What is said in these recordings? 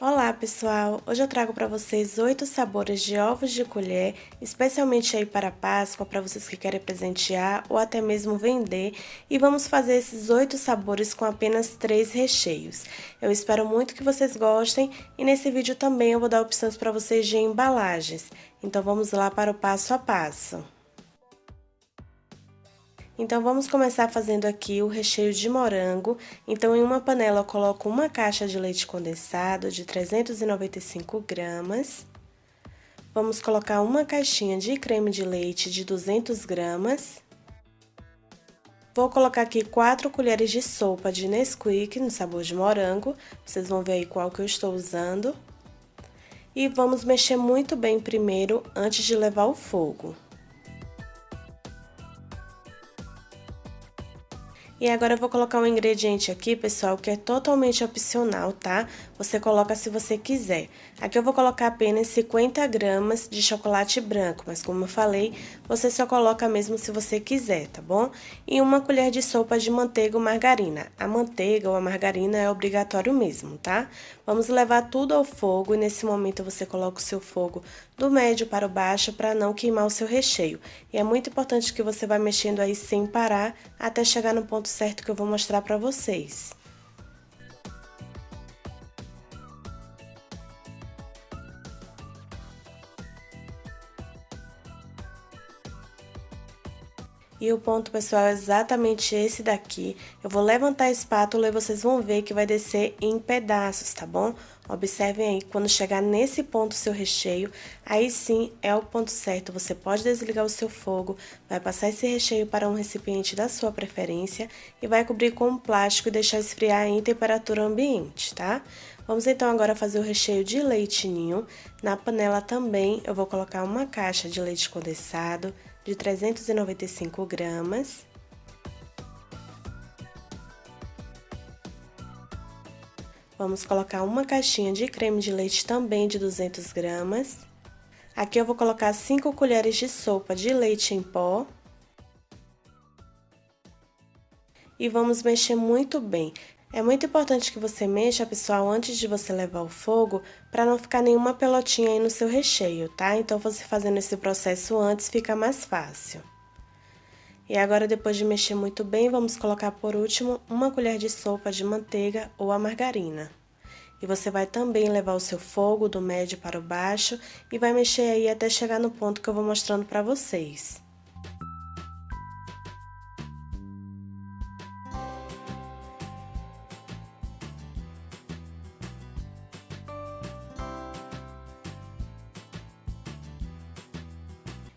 Olá pessoal, hoje eu trago para vocês 8 sabores de ovos de colher, especialmente aí para a Páscoa, para vocês que querem presentear ou até mesmo vender, e vamos fazer esses 8 sabores com apenas 3 recheios. Eu espero muito que vocês gostem e nesse vídeo também eu vou dar opções para vocês de embalagens, então vamos lá para o passo a passo. Então, vamos começar fazendo aqui o recheio de morango. Então, em uma panela eu coloco uma caixa de leite condensado de 395 gramas. Vamos colocar uma caixinha de creme de leite de 200 gramas. Vou colocar aqui 4 colheres de sopa de Nesquik no sabor de morango. Vocês vão ver aí qual que eu estou usando. E vamos mexer muito bem primeiro antes de levar ao fogo. E agora eu vou colocar um ingrediente aqui, pessoal, que é totalmente opcional, tá? Você coloca se você quiser. Aqui eu vou colocar apenas 50 gramas de chocolate branco, mas como eu falei, você só coloca mesmo se você quiser, tá bom? E uma colher de sopa de manteiga ou margarina. A manteiga ou a margarina é obrigatório mesmo, tá? Vamos levar tudo ao fogo e nesse momento você coloca o seu fogo do médio para o baixo para não queimar o seu recheio. E é muito importante que você vá mexendo aí sem parar até chegar no ponto certo que eu vou mostrar para vocês. E o ponto, pessoal, é exatamente esse daqui. Eu vou levantar a espátula e vocês vão ver que vai descer em pedaços, tá bom? Observem aí, quando chegar nesse ponto seu recheio, aí sim é o ponto certo. Você pode desligar o seu fogo, vai passar esse recheio para um recipiente da sua preferência e vai cobrir com um plástico e deixar esfriar em temperatura ambiente, tá? Vamos então agora fazer o recheio de leite ninho. Na panela também eu vou colocar uma caixa de leite condensado de 395 gramas. Vamos colocar uma caixinha de creme de leite também de 200 gramas. Aqui eu vou colocar 5 colheres de sopa de leite em pó. E vamos mexer muito bem. É muito importante que você mexa, pessoal, antes de você levar ao fogo, para não ficar nenhuma pelotinha aí no seu recheio, tá? Então, você fazendo esse processo antes fica mais fácil. E agora, depois de mexer muito bem, vamos colocar por último uma colher de sopa de manteiga ou a margarina. E você vai também levar o seu fogo do médio para o baixo e vai mexer aí até chegar no ponto que eu vou mostrando para vocês.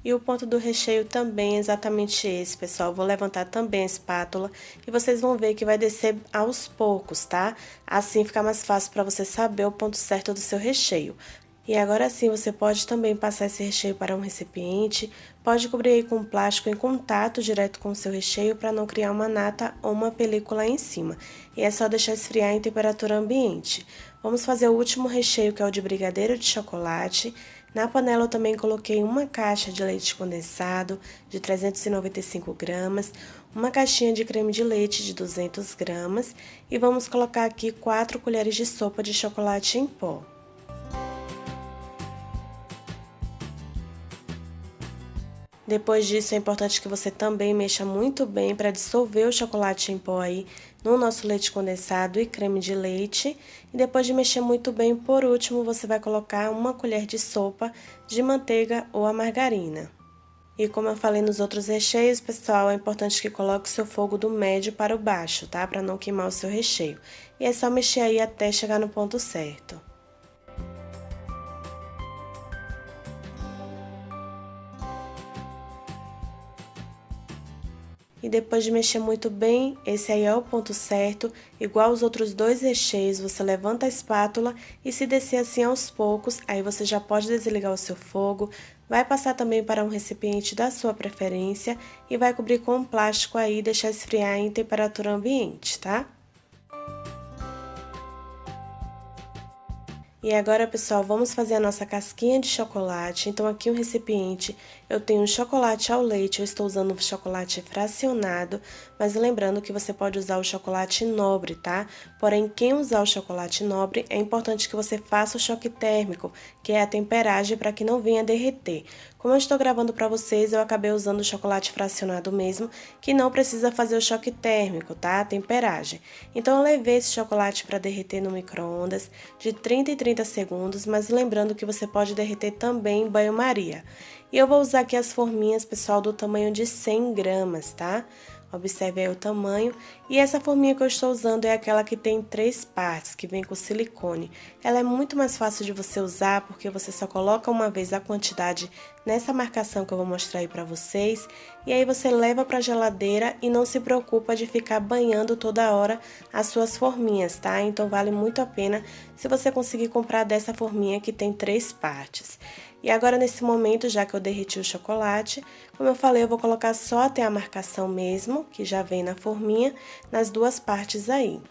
E o ponto do recheio também é exatamente esse, pessoal. Vou levantar também a espátula e vocês vão ver que vai descer aos poucos, tá? Assim fica mais fácil para você saber o ponto certo do seu recheio. E agora sim, você pode também passar esse recheio para um recipiente, pode cobrir aí com plástico em contato direto com o seu recheio para não criar uma nata ou uma película aí em cima. E é só deixar esfriar em temperatura ambiente. Vamos fazer o último recheio, que é o de brigadeiro de chocolate. Na panela eu também coloquei uma caixa de leite condensado de 395 gramas, uma caixinha de creme de leite de 200 gramas e vamos colocar aqui 4 colheres de sopa de chocolate em pó. Depois disso, é importante que você também mexa muito bem para dissolver o chocolate em pó aí no nosso leite condensado e creme de leite. E depois de mexer muito bem, por último, você vai colocar uma colher de sopa de manteiga ou a margarina. E como eu falei nos outros recheios, pessoal, é importante que coloque o seu fogo do médio para o baixo, tá? Para não queimar o seu recheio. E é só mexer aí até chegar no ponto certo. E depois de mexer muito bem, esse aí é o ponto certo, igual os outros dois recheios, você levanta a espátula e se descer assim aos poucos, aí você já pode desligar o seu fogo, vai passar também para um recipiente da sua preferência e vai cobrir com um plástico aí e deixar esfriar em temperatura ambiente, tá? E agora, pessoal, vamos fazer a nossa casquinha de chocolate. Então, aqui um recipiente, eu tenho um chocolate ao leite, eu estou usando um chocolate fracionado, mas lembrando que você pode usar o chocolate nobre, tá? Porém, quem usar o chocolate nobre, é importante que você faça o choque térmico, que é a temperagem para que não venha derreter. Como eu estou gravando para vocês, eu acabei usando o chocolate fracionado mesmo, que não precisa fazer o choque térmico, tá? A temperagem. Então, eu levei esse chocolate para derreter no micro-ondas de 30 em 30 segundos, mas lembrando que você pode derreter também em banho-maria. E eu vou usar aqui as forminhas, pessoal, do tamanho de 100 gramas, tá? Observe aí o tamanho. E essa forminha que eu estou usando é aquela que tem 3 partes, que vem com silicone. Ela é muito mais fácil de você usar, porque você só coloca uma vez a quantidade nessa marcação que eu vou mostrar aí pra vocês. E aí você leva pra geladeira e não se preocupa de ficar banhando toda hora as suas forminhas, tá? Então vale muito a pena se você conseguir comprar dessa forminha que tem 3 partes. E agora, nesse momento, já que eu derreti o chocolate, como eu falei, eu vou colocar só até a marcação mesmo, que já vem na forminha, nas duas partes aí.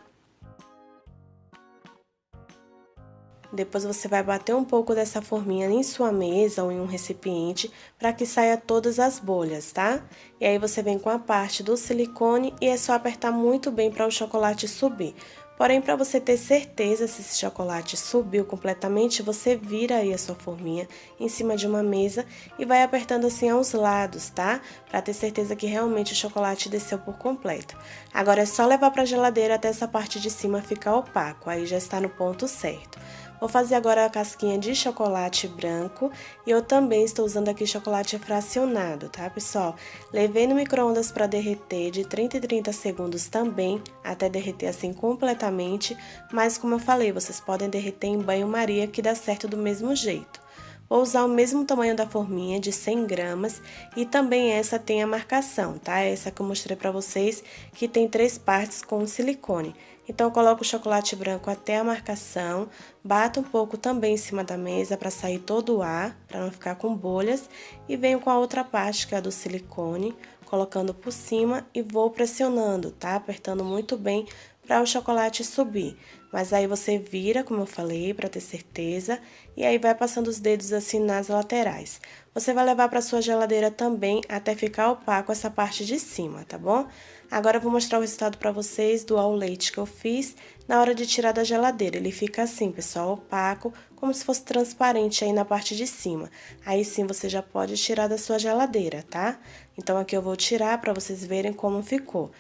Depois você vai bater um pouco dessa forminha em sua mesa ou em um recipiente para que saia todas as bolhas, tá? E aí você vem com a parte do silicone e é só apertar muito bem para o chocolate subir. Porém, para você ter certeza se esse chocolate subiu completamente, você vira aí a sua forminha em cima de uma mesa e vai apertando assim aos lados, tá? Para ter certeza que realmente o chocolate desceu por completo. Agora é só levar para a geladeira até essa parte de cima ficar opaco, aí já está no ponto certo. Vou fazer agora a casquinha de chocolate branco e eu também estou usando aqui chocolate fracionado, tá, pessoal? Levei no micro-ondas para derreter de 30 em 30 segundos também, até derreter assim completamente, mas como eu falei, vocês podem derreter em banho-maria que dá certo do mesmo jeito. Vou usar o mesmo tamanho da forminha, de 100 gramas, e também essa tem a marcação, tá? Essa que eu mostrei pra vocês, que tem 3 partes com silicone. Então, eu coloco o chocolate branco até a marcação, bato um pouco também em cima da mesa para sair todo o ar, para não ficar com bolhas, e venho com a outra parte, que é a do silicone, colocando por cima e vou pressionando, tá? Apertando muito bem para o chocolate subir. Mas aí você vira, como eu falei, para ter certeza, e aí vai passando os dedos assim nas laterais. Você vai levar para sua geladeira também até ficar opaco essa parte de cima, tá bom? Agora eu vou mostrar o resultado para vocês do ao leite que eu fiz na hora de tirar da geladeira. Ele fica assim, pessoal, opaco, como se fosse transparente aí na parte de cima. Aí sim você já pode tirar da sua geladeira, tá? Então aqui eu vou tirar para vocês verem como ficou.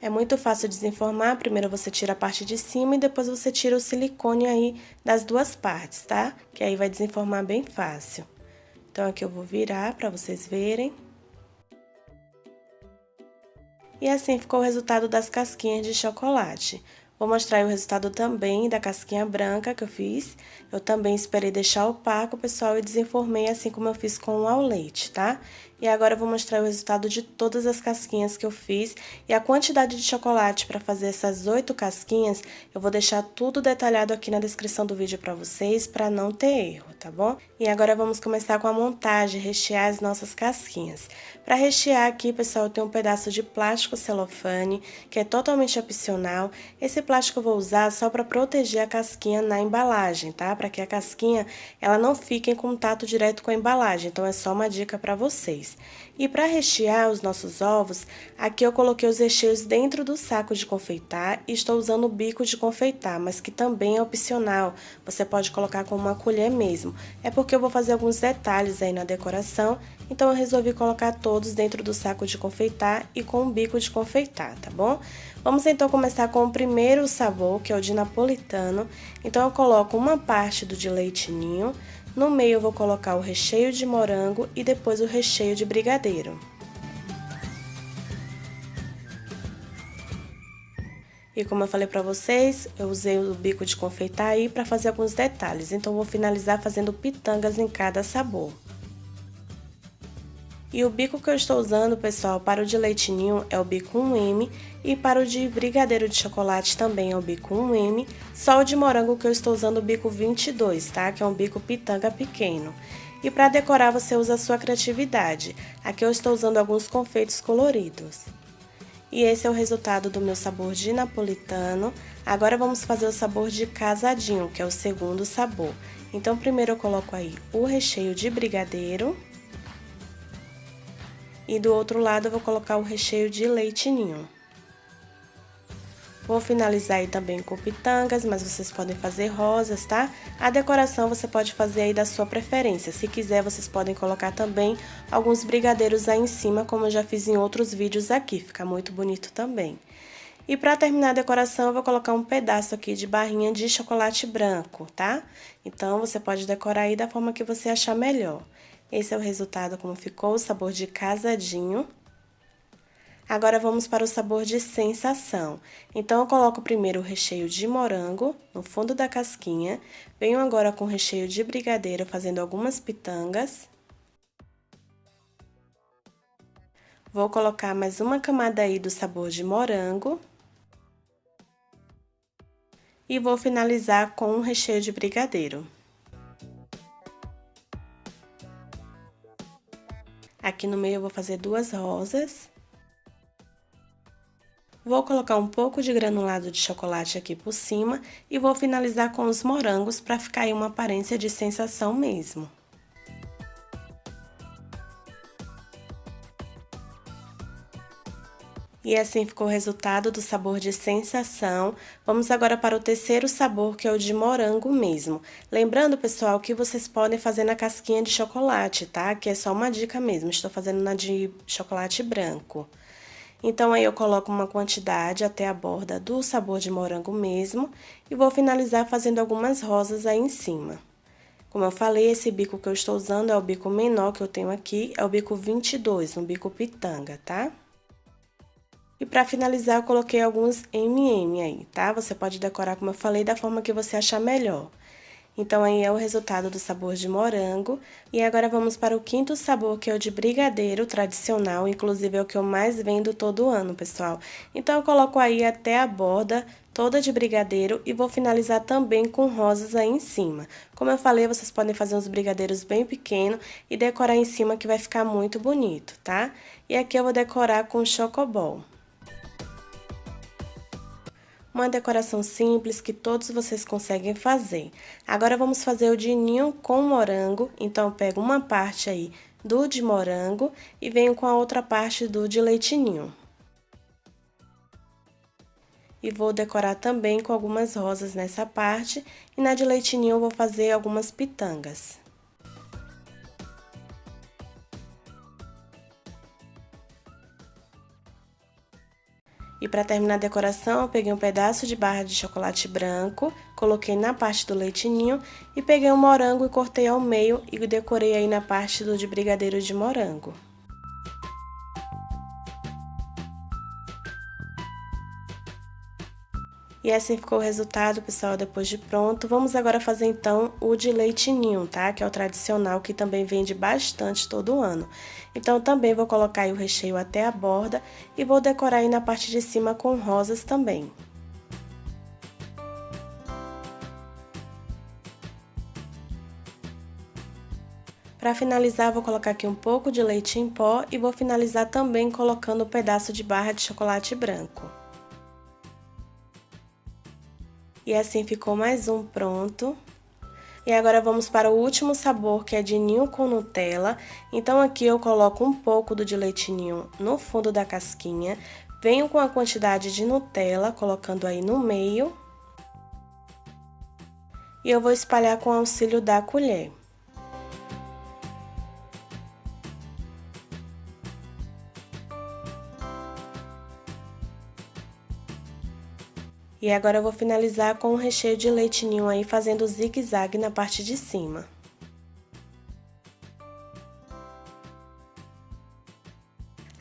É muito fácil desenformar, primeiro você tira a parte de cima e depois você tira o silicone aí das duas partes, tá? Que aí vai desenformar bem fácil. Então, aqui eu vou virar para vocês verem. E assim ficou o resultado das casquinhas de chocolate. Vou mostrar aí o resultado também da casquinha branca que eu fiz. Eu também esperei deixar opaco, pessoal, e desenformei assim como eu fiz com o ao leite, tá? E agora eu vou mostrar o resultado de todas as casquinhas que eu fiz e a quantidade de chocolate para fazer essas 8 casquinhas, eu vou deixar tudo detalhado aqui na descrição do vídeo para vocês, para não ter erro, tá bom? E agora vamos começar com a montagem, rechear as nossas casquinhas. Para rechear aqui, pessoal, eu tenho um pedaço de plástico celofane, que é totalmente opcional. Esse plástico eu vou usar só para proteger a casquinha na embalagem, tá? Para que a casquinha, ela não fique em contato direto com a embalagem, então é só uma dica para vocês. E para rechear os nossos ovos, aqui eu coloquei os recheios dentro do saco de confeitar e estou usando o bico de confeitar, mas que também é opcional, você pode colocar com uma colher mesmo. É porque eu vou fazer alguns detalhes aí na decoração, então eu resolvi colocar todos dentro do saco de confeitar e com o bico de confeitar, tá bom? Vamos então começar com o primeiro sabor, que é o de napolitano. Então eu coloco uma parte do de leite ninho. No meio eu vou colocar o recheio de morango e depois o recheio de brigadeiro. E como eu falei pra vocês, eu usei o bico de confeitar aí pra fazer alguns detalhes, então vou finalizar fazendo pitangas em cada sabor. E o bico que eu estou usando, pessoal, para o de leite ninho é o bico 1M e para o de brigadeiro de chocolate também é o bico 1M, só o de morango que eu estou usando o bico 22, tá? Que é um bico pitanga pequeno. E para decorar você usa a sua criatividade. Aqui eu estou usando alguns confeitos coloridos. E esse é o resultado do meu sabor de napolitano. Agora vamos fazer o sabor de casadinho, que é o segundo sabor. Então, primeiro eu coloco aí o recheio de brigadeiro. E do outro lado eu vou colocar o recheio de leite ninho. Vou finalizar aí também com pitangas, mas vocês podem fazer rosas, tá? A decoração você pode fazer aí da sua preferência. Se quiser, vocês podem colocar também alguns brigadeiros aí em cima, como eu já fiz em outros vídeos aqui. Fica muito bonito também. E para terminar a decoração, eu vou colocar um pedaço aqui de barrinha de chocolate branco, tá? Então, você pode decorar aí da forma que você achar melhor. Esse é o resultado, como ficou, o sabor de casadinho. Agora, vamos para o sabor de sensação. Então, eu coloco primeiro o recheio de morango no fundo da casquinha. Venho agora com o recheio de brigadeiro, fazendo algumas pitangas. Vou colocar mais uma camada aí do sabor de morango. E vou finalizar com um recheio de brigadeiro. Aqui no meio eu vou fazer duas rosas. Vou colocar um pouco de granulado de chocolate aqui por cima e vou finalizar com os morangos para ficar aí uma aparência de sensação mesmo. E assim ficou o resultado do sabor de sensação. Vamos agora para o terceiro sabor, que é o de morango mesmo. Lembrando, pessoal, que vocês podem fazer na casquinha de chocolate, tá? Que é só uma dica mesmo, estou fazendo na de chocolate branco. Então, aí eu coloco uma quantidade até a borda do sabor de morango mesmo e vou finalizar fazendo algumas rosas aí em cima. Como eu falei, esse bico que eu estou usando é o bico menor que eu tenho aqui, é o bico 22, um bico pitanga, tá? E para finalizar, eu coloquei alguns M&M aí, tá? Você pode decorar, como eu falei, da forma que você achar melhor. Então, aí é o resultado do sabor de morango. E agora vamos para o quinto sabor, que é o de brigadeiro tradicional. Inclusive, é o que eu mais vendo todo ano, pessoal. Então, eu coloco aí até a borda toda de brigadeiro e vou finalizar também com rosas aí em cima. Como eu falei, vocês podem fazer uns brigadeiros bem pequenos e decorar em cima, que vai ficar muito bonito, tá? E aqui eu vou decorar com chocobol. Uma decoração simples que todos vocês conseguem fazer. Agora, vamos fazer o de ninho com morango. Então, eu pego uma parte aí do de morango e venho com a outra parte do de leite ninho. E vou decorar também com algumas rosas nessa parte. E na de leite ninho eu vou fazer algumas pitangas. E para terminar a decoração, eu peguei um pedaço de barra de chocolate branco, coloquei na parte do leite ninho e peguei um morango e cortei ao meio e decorei aí na parte do de brigadeiro de morango. E assim ficou o resultado, pessoal, depois de pronto. Vamos agora fazer, então, o de leite ninho, tá? Que é o tradicional, que também vende bastante todo ano. Então, também vou colocar aí o recheio até a borda e vou decorar aí na parte de cima com rosas também. Para finalizar, vou colocar aqui um pouco de leite em pó e vou finalizar também colocando um pedaço de barra de chocolate branco. E assim ficou mais um pronto. E agora vamos para o último sabor, que é de ninho com Nutella. Então, aqui eu coloco um pouco do de leite ninho no fundo da casquinha. Venho com a quantidade de Nutella, colocando aí no meio. E eu vou espalhar com o auxílio da colher. E agora eu vou finalizar com o recheio de leite ninho aí, fazendo zigue-zague na parte de cima.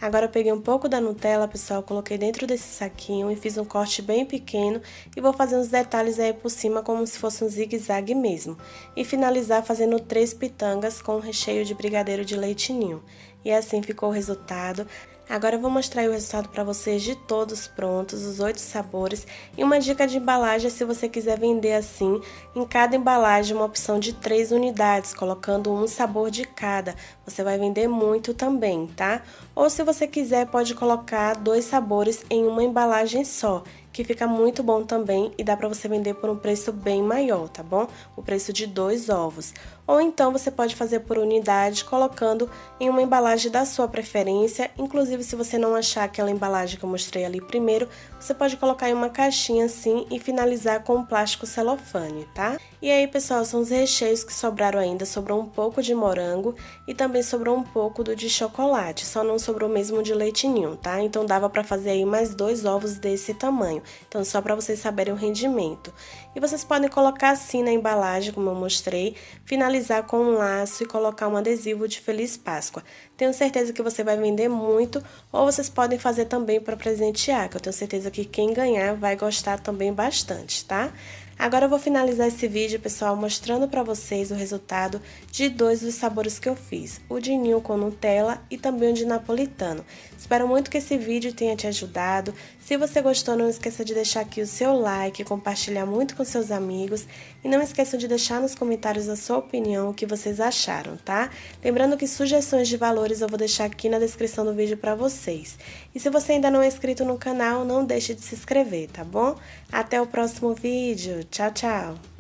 Agora eu peguei um pouco da Nutella, pessoal, coloquei dentro desse saquinho e fiz um corte bem pequeno e vou fazer uns detalhes aí por cima como se fosse um zigue-zague mesmo. E finalizar fazendo 3 pitangas com o recheio de brigadeiro de leite ninho. E assim ficou o resultado. Agora eu vou mostrar aí o resultado para vocês de todos prontos, os 8 sabores. E uma dica de embalagem é se você quiser vender assim, em cada embalagem uma opção de 3 unidades, colocando um sabor de cada. Você vai vender muito também, tá? Ou se você quiser, pode colocar 2 sabores em uma embalagem só, que fica muito bom também e dá para você vender por um preço bem maior, tá bom? O preço de 2 ovos. Ou então você pode fazer por unidade, colocando em uma embalagem da sua preferência. Inclusive, se você não achar aquela embalagem que eu mostrei ali primeiro, você pode colocar em uma caixinha assim e finalizar com um plástico celofane, tá? E aí, pessoal, são os recheios que sobraram ainda. Sobrou um pouco de morango e também sobrou um pouco do de chocolate, só não sobrou mesmo de leite ninho, tá? Então dava para fazer aí mais 2 ovos desse tamanho. Então, só para vocês saberem o rendimento. E vocês podem colocar assim na embalagem, como eu mostrei, finalizar com um laço e colocar um adesivo de Feliz Páscoa. Tenho certeza que você vai vender muito, ou vocês podem fazer também para presentear, que eu tenho certeza que quem ganhar vai gostar também bastante, tá? Agora eu vou finalizar esse vídeo, pessoal, mostrando para vocês o resultado de 2 dos sabores que eu fiz, o de ninho com Nutella e também o de napolitano. Espero muito que esse vídeo tenha te ajudado. Se você gostou, não esqueça de deixar aqui o seu like, compartilhar muito com seus amigos e não esqueça de deixar nos comentários a sua opinião, o que vocês acharam, tá? Lembrando que sugestões de valores eu vou deixar aqui na descrição do vídeo para vocês. E se você ainda não é inscrito no canal, não deixe de se inscrever, tá bom? Até o próximo vídeo. Tchau, tchau!